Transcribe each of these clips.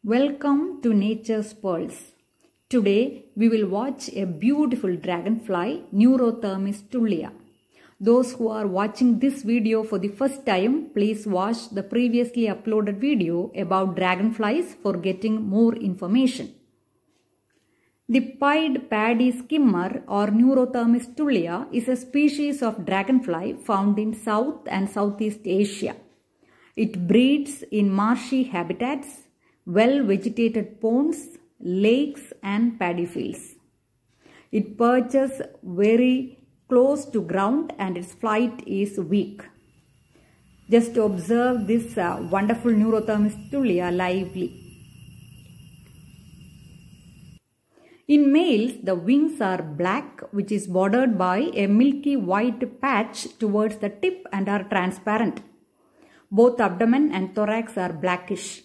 Welcome to Nature's Pearls. Today we will watch a beautiful dragonfly, Neurothermis tulia. Those who are watching this video for the first time, please watch the previously uploaded video about dragonflies for getting more information. The pied paddy skimmer or Neurothermis tulia is a species of dragonfly found in South and Southeast Asia. It breeds in marshy habitats, well-vegetated ponds, lakes and paddy fields. It perches very close to ground and its flight is weak. Just observe this wonderful Neurothermis tulia lively. In males, the wings are black, which is bordered by a milky white patch towards the tip and are transparent. Both abdomen and thorax are blackish.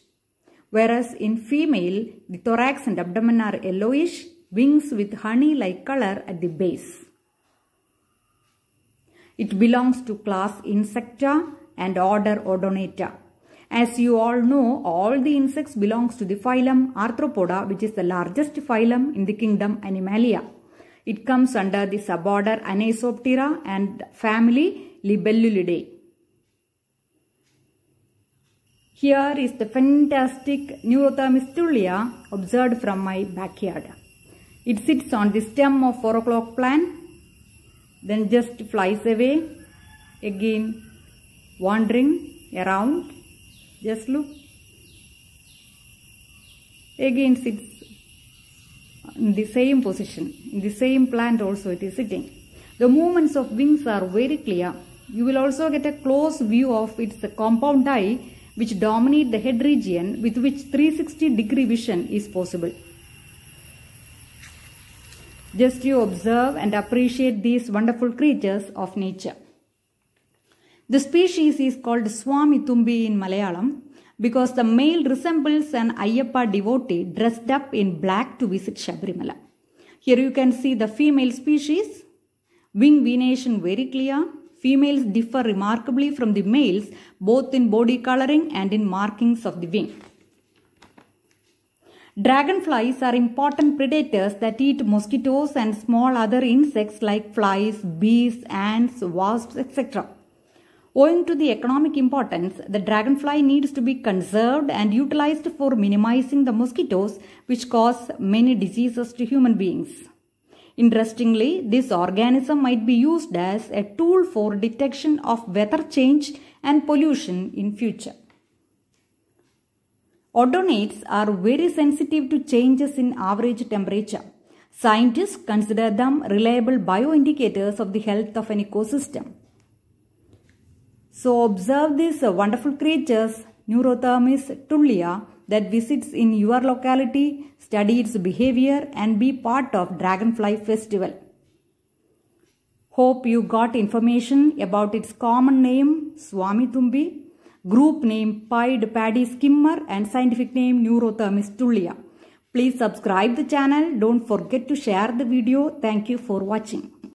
Whereas in female, the thorax and abdomen are yellowish, wings with honey-like color at the base. It belongs to class Insecta and order Odonata. As you all know, all the insects belongs to the phylum Arthropoda, which is the largest phylum in the kingdom Animalia. It comes under the suborder Anisoptera and family Libellulidae. Here is the fantastic Neurothermis tulia observed from my backyard. It sits on the stem of 4 o'clock plant, then just flies away, again wandering around, just look, again sits in the same position, in the same plant also it is sitting. The movements of wings are very clear. You will also get a close view of its compound eye, which dominate the head region, with which 360-degree vision is possible. Just you observe and appreciate these wonderful creatures of nature. The species is called Swami Thumbi in Malayalam because the male resembles an Ayyappa devotee dressed up in black to visit Shabarimala. Here you can see the female species, wing venation very clear. Females differ remarkably from the males both in body coloring and in markings of the wing. Dragonflies are important predators that eat mosquitoes and small other insects like flies, bees, ants, wasps, etc. Owing to the economic importance, the dragonfly needs to be conserved and utilized for minimizing the mosquitoes which cause many diseases to human beings. Interestingly, this organism might be used as a tool for detection of weather change and pollution in future. Odonates are very sensitive to changes in average temperature. Scientists consider them reliable bioindicators of the health of an ecosystem. So observe these wonderful creatures, Neurothermis tulia, that visits in your locality, study its behavior and be part of Dragonfly Festival. Hope you got information about its common name Swami Thumbi, group name pied paddy skimmer and scientific name Neurothermis tulia. Please subscribe the channel. Don't forget to share the video. Thank you for watching.